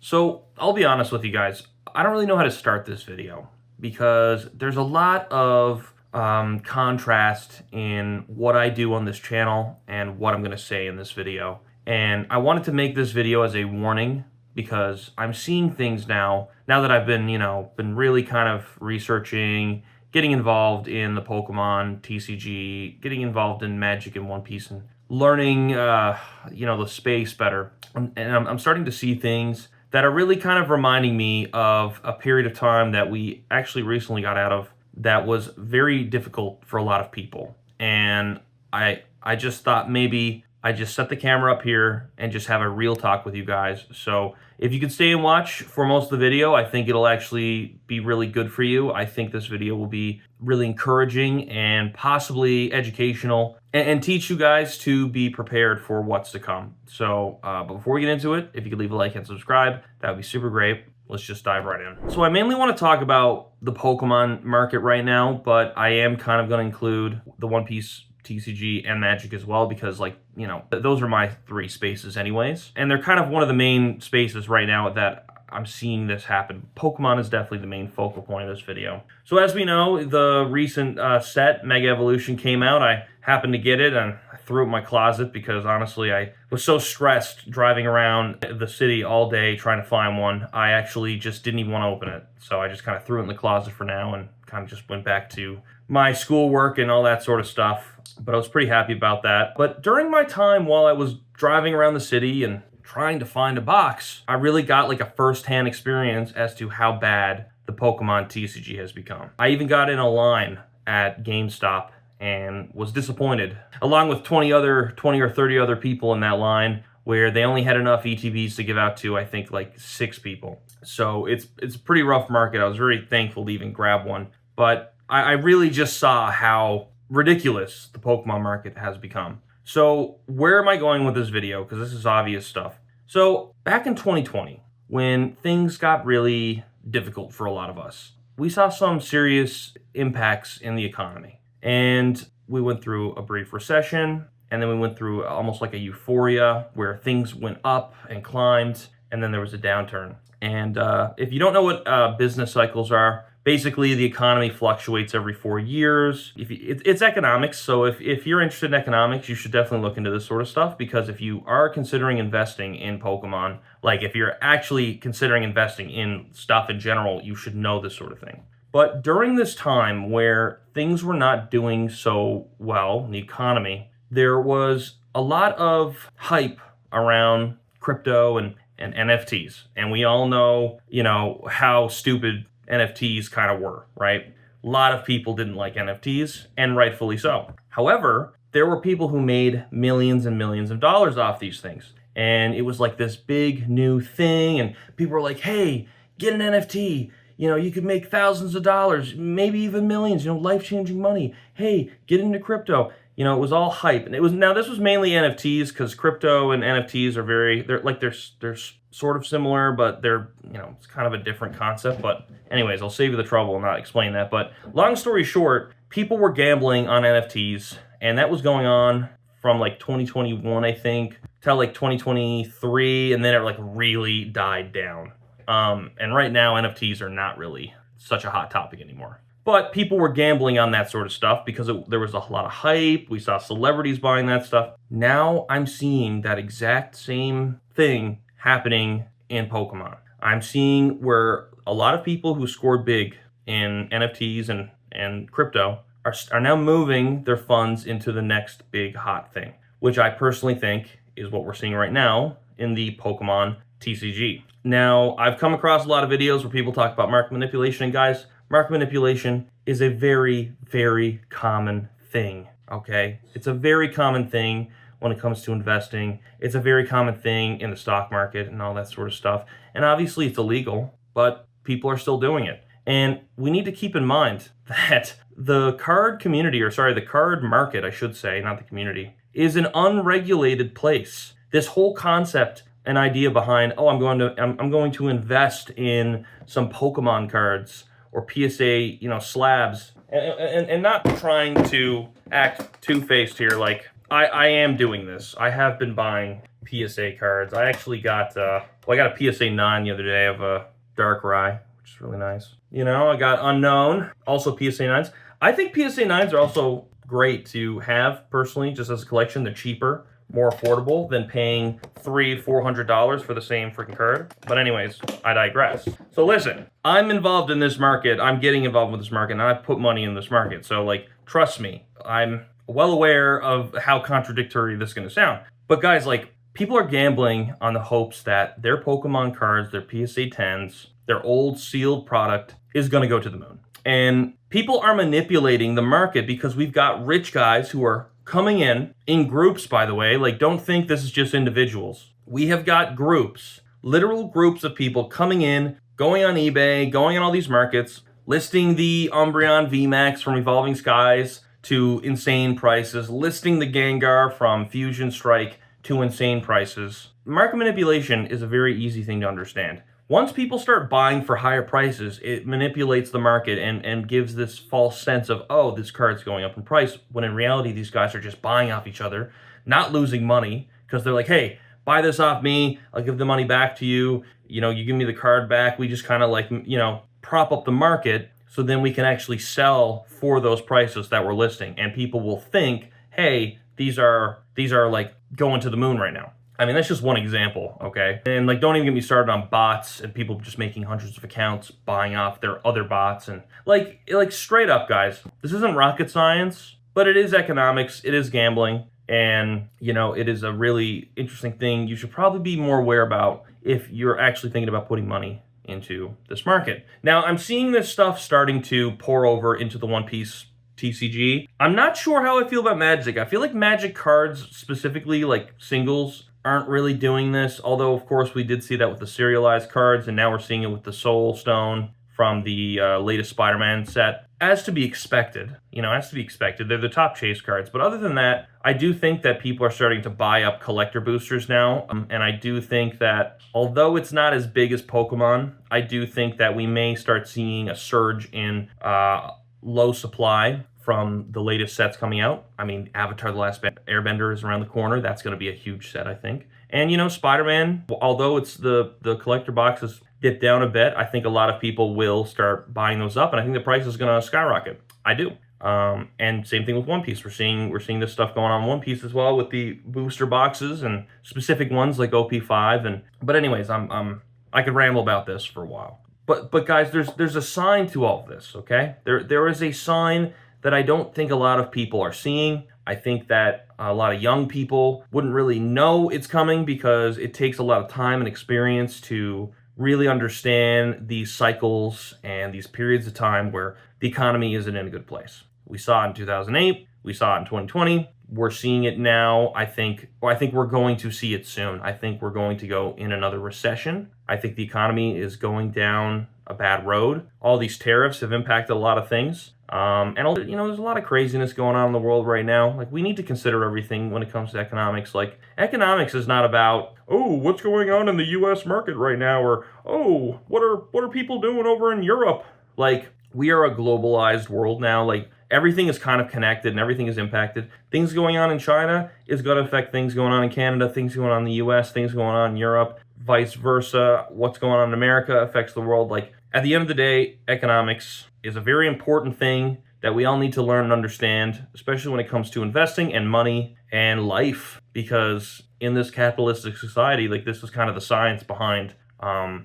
So I'll be honest with you guys, I don't really know how to start this video because there's a lot of contrast in what I do on this channel and what I'm going to say in this video. And I wanted to make this video as a warning because I'm seeing things now that I've been, been really kind of researching, getting involved in the Pokemon TCG, getting involved in Magic and One Piece and learning, the space better. And I'm starting to see things that are really kind of reminding me of a period of time that we actually recently got out of that was very difficult for a lot of people. And I just thought maybe I just set the camera up here and just have a real talk with you guys. So if you could stay and watch for most of the video, I think it'll actually be really good for you. I think this video will be really encouraging and possibly educational and teach you guys to be prepared for what's to come. So but before we get into it, if you could leave a like and subscribe, that would be super great. Let's just dive right in. So I mainly want to talk about the Pokemon market right now, but I am kind of going to include the One Piece, TCG, and Magic as well because, those are my three spaces anyways. And they're kind of one of the main spaces right now that I'm seeing this happen. Pokemon is definitely the main focal point of this video. So as we know, the recent set, Mega Evolution, came out. I happened to get it and I threw it in my closet because honestly I was so stressed driving around the city all day trying to find one. I actually just didn't even want to open it. So I just kind of threw it in the closet for now and kind of just went back to my schoolwork and all that sort of stuff. But I was pretty happy about that. But during my time while I was driving around the city and trying to find a box, I really got like a first-hand experience as to how bad the Pokemon TCG has become. I even got in a line at GameStop and was disappointed, along with 20 or 30 other people in that line where they only had enough ETBs to give out to, I think, like 6 people. So it's a pretty rough market. I was very thankful to even grab one. But I really just saw how ridiculous the Pokemon market has become. So where am I going with this video? Because this is obvious stuff. So back in 2020, when things got really difficult for a lot of us, we saw some serious impacts in the economy. And we went through a brief recession, and then we went through almost like a euphoria where things went up and climbed, and then there was a downturn. And if you don't know what business cycles are, basically, the economy fluctuates every 4 years. It's economics, so if you're interested in economics, you should definitely look into this sort of stuff, because if you are considering investing in Pokemon, like if you're actually considering investing in stuff in general, you should know this sort of thing. But during this time where things were not doing so well in the economy, there was a lot of hype around crypto and NFTs. And we all know, how stupid NFTs kind of were, right? A lot of people didn't like NFTs, and rightfully so. However, there were people who made millions and millions of dollars off these things. And it was like this big new thing, and people were like, hey, get an NFT. You could make thousands of dollars, maybe even millions, life-changing money. Hey, get into crypto. It was all hype. And this was mainly NFTs, because crypto and NFTs they're sort of similar, but they're, it's kind of a different concept. But anyways, I'll save you the trouble and not explain that. But long story short, people were gambling on NFTs, and that was going on from like 2021, I think, till like 2023, and then it like really died down. And right now, NFTs are not really such a hot topic anymore. But people were gambling on that sort of stuff because there was a lot of hype. We saw celebrities buying that stuff. Now I'm seeing that exact same thing happening in Pokemon. I'm seeing where a lot of people who scored big in NFTs and crypto are now moving their funds into the next big hot thing, which I personally think is what we're seeing right now in the Pokemon TCG. Now, I've come across a lot of videos where people talk about market manipulation, and guys, market manipulation is a very, very common thing, okay? It's a very common thing when it comes to investing. It's a very common thing in the stock market and all that sort of stuff. And obviously it's illegal, but people are still doing it. And we need to keep in mind that the card community, the card market, I should say, not the community, is an unregulated place. This whole concept and idea behind, I'm going to invest in some Pokemon cards or PSA, slabs, and not trying to act two-faced here, like I am doing this. I have been buying PSA cards. I actually got, I got a PSA 9 the other day of a Darkrai, which is really nice. You know, I got Unknown, also PSA 9s. I think PSA 9s are also great to have, personally, just as a collection. They're cheaper, more affordable than paying $300-400 for the same freaking card. But anyways, I digress. So listen, I'm involved in this market. I'm getting involved with this market, and I've put money in this market. So, like, trust me, I'm well aware of how contradictory this is going to sound. But guys, like, people are gambling on the hopes that their Pokemon cards, their PSA 10s, their old sealed product is going to go to the moon. And people are manipulating the market because we've got rich guys who are coming in groups, by the way. Like, don't think this is just individuals. We have got groups, literal groups of people coming in, going on eBay, going on all these markets, listing the Umbreon VMAX from Evolving Skies to insane prices, listing the Gengar from Fusion Strike to insane prices. Market manipulation is a very easy thing to understand. Once people start buying for higher prices, it manipulates the market and gives this false sense of, oh, this card's going up in price, when in reality, these guys are just buying off each other, not losing money, because they're like, hey, buy this off me, I'll give the money back to you, you know, you give me the card back, we just kind of like, you know, prop up the market, so then we can actually sell for those prices that we're listing, and people will think, hey, these are like going to the moon right now. I mean, that's just one example, okay? And like, don't even get me started on bots and people just making hundreds of accounts, buying off their other bots, and like straight up, guys, this isn't rocket science, but it is economics, it is gambling, and you know, it is a really interesting thing you should probably be more aware about if you're actually thinking about putting money into this market. Now, I'm seeing this stuff starting to pour over into the One Piece TCG. I'm not sure how I feel about Magic. I feel like Magic cards, specifically like singles, aren't really doing this, although of course we did see that with the serialized cards, and now we're seeing it with the Soul Stone from the latest Spider-Man set. As to be expected, you know, as to be expected, they're the top chase cards. But other than that, I do think that people are starting to buy up collector boosters now, and I do think that although it's not as big as Pokemon, I do think that we may start seeing a surge in low supply from the latest sets coming out. I mean, Avatar: The Last Airbender is around the corner. That's going to be a huge set, I think. And, you know, Spider-Man, although it's the collector boxes dipped down a bit, I think a lot of people will start buying those up, and I think the price is going to skyrocket. I do. And same thing with One Piece. We're seeing this stuff going on in One Piece as well with the booster boxes and specific ones like OP5. But anyways, I could ramble about this for a while. But guys, there's a sign to all of this, okay? There is a sign that I don't think a lot of people are seeing. I think that a lot of young people wouldn't really know it's coming because it takes a lot of time and experience to really understand these cycles and these periods of time where the economy isn't in a good place. We saw it in 2008, we saw it in 2020, we're seeing it now. I think we're going to see it soon. I think we're going to go in another recession. I think the economy is going down a bad road. All these tariffs have impacted a lot of things. And you know, there's a lot of craziness going on in the world right now. Like, we need to consider everything when it comes to economics. Like, economics is not about, oh, what's going on in the US market right now, or oh, what are people doing over in Europe? Like, we are a globalized world now. Like, everything is kind of connected and everything is impacted. Things going on in China is going to affect things going on in Canada, things going on in the US, things going on in Europe, vice versa. What's going on in America affects the world. Like, at the end of the day, economics is a very important thing that we all need to learn and understand, especially when it comes to investing and money and life, because in this capitalistic society, like, this is kind of the science behind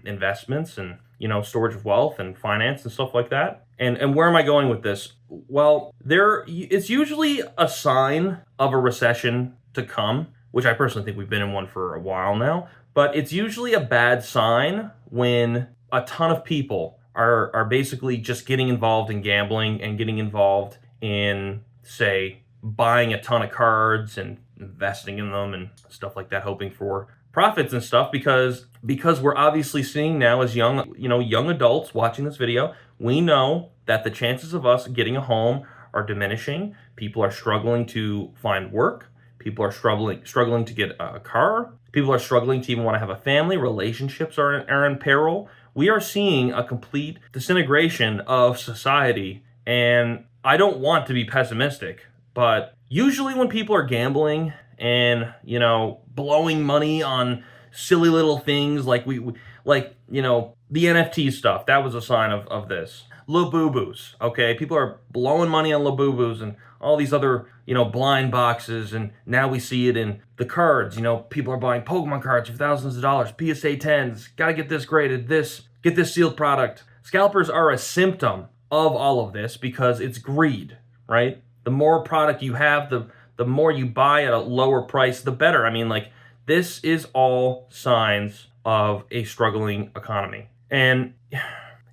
investments and, you know, storage of wealth and finance and stuff like that. And where am I going with this? Well, it's usually a sign of a recession to come, which I personally think we've been in one for a while now, but it's usually a bad sign when a ton of people are basically just getting involved in gambling and getting involved in, say, buying a ton of cards and investing in them and stuff like that, hoping for profits and stuff, because we're obviously seeing now, as young adults watching this video, we know that the chances of us getting a home are diminishing. People are struggling to find work. People are struggling to get a car. People are struggling to even want to have a family. Relationships are in peril. We are seeing a complete disintegration of society, and I don't want to be pessimistic, but Usually when people are gambling and, blowing money on silly little things like the NFT stuff, that was a sign of this. Labubus, okay? People are blowing money on Labubus and all these other, blind boxes, and now we see it in the cards. People are buying Pokemon cards for thousands of dollars, PSA 10s, gotta get this graded, get this sealed product. Scalpers are a symptom of all of this because it's greed, right? The more product you have, the more you buy at a lower price, the better. I mean, this is all signs of a struggling economy. And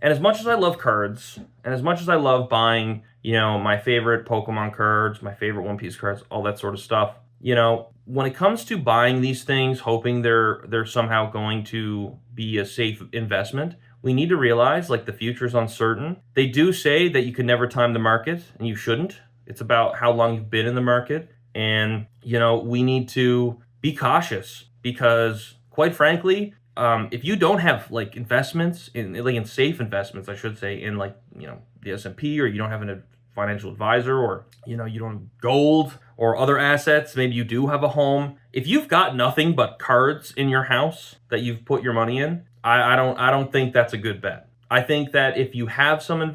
as much as I love cards, and as much as I love buying, my favorite Pokemon cards, my favorite One Piece cards, all that sort of stuff, when it comes to buying these things, hoping they're somehow going to be a safe investment, we need to realize, the future is uncertain. They do say that you can never time the market, and you shouldn't. It's about how long you've been in the market. And, we need to be cautious because, quite frankly, if you don't have investments in safe investments, I should say, in the S&P, or you don't have a financial advisor, or you don't have gold or other assets, maybe you do have a home. If you've got nothing but cards in your house that you've put your money in, I don't think that's a good bet. I think that if you have some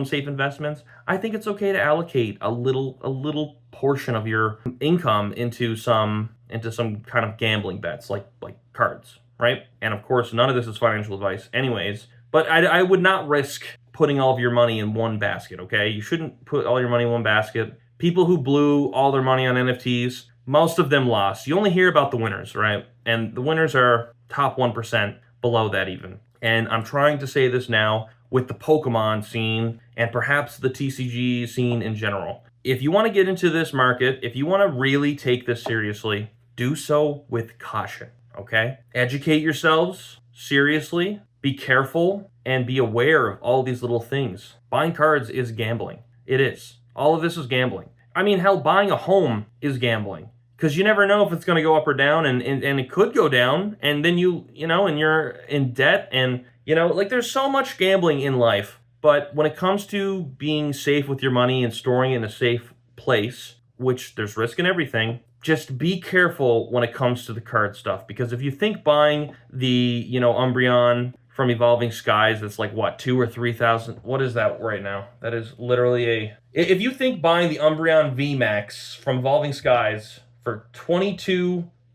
safe investments, I think it's okay to allocate a little portion of your income into some kind of gambling bets, like cards, right? And of course, none of this is financial advice anyways, but I would not risk putting all of your money in one basket, okay? You shouldn't put all your money in one basket. People who blew all their money on NFTs, most of them lost. You only hear about the winners, right? And the winners are top 1%, below that even. And I'm trying to say this now with the Pokemon scene and perhaps the TCG scene in general. If you want to get into this market, if you want to really take this seriously, do so with caution, okay? Educate yourselves seriously, be careful, and be aware of all these little things. Buying cards is gambling. It is. All of this is gambling. I mean, hell, buying a home is gambling. Because you never know if it's going to go up or down, and it could go down, and then and you're in debt, and, there's so much gambling in life. But when it comes to being safe with your money and storing it in a safe place, which there's risk in everything, just be careful when it comes to the card stuff. Because if you think buying the, Umbreon from Evolving Skies, that's like, what, 2,000 or 3,000? What is that right now? That is literally if you think buying the Umbreon VMAX from Evolving Skies for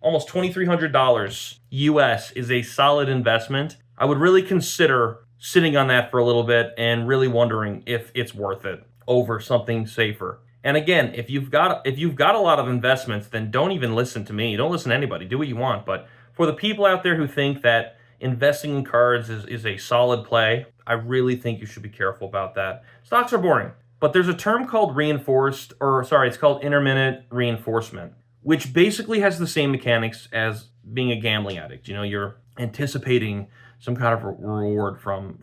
almost $2,300 US is a solid investment, I would really consider sitting on that for a little bit and really wondering if it's worth it over something safer. And again, if you've got a lot of investments, then don't even listen to me. Don't listen to anybody. Do what you want. But for the people out there who think that investing in cards is a solid play, I really think you should be careful about that. Stocks are boring. But there's a term called it's called intermittent reinforcement, which basically has the same mechanics as being a gambling addict. You're anticipating some kind of reward from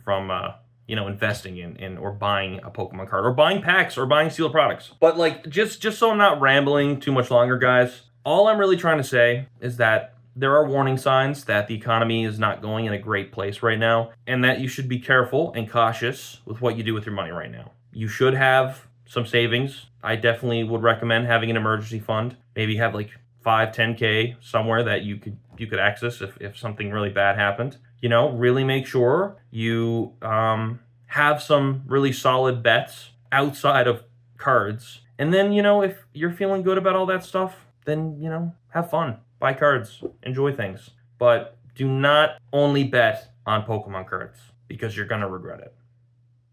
investing in or buying a Pokemon card, or buying packs, or buying sealed products. But just so I'm not rambling too much longer, guys, all I'm really trying to say is that there are warning signs that the economy is not going in a great place right now, and that you should be careful and cautious with what you do with your money right now. You should have some savings. I definitely would recommend having an emergency fund. Maybe have 5, 10K somewhere that you could access if something really bad happened. Really make sure you have some really solid bets outside of cards. And then, if you're feeling good about all that stuff, then, have fun. Buy cards. Enjoy things. But do not only bet on Pokemon cards, because you're going to regret it.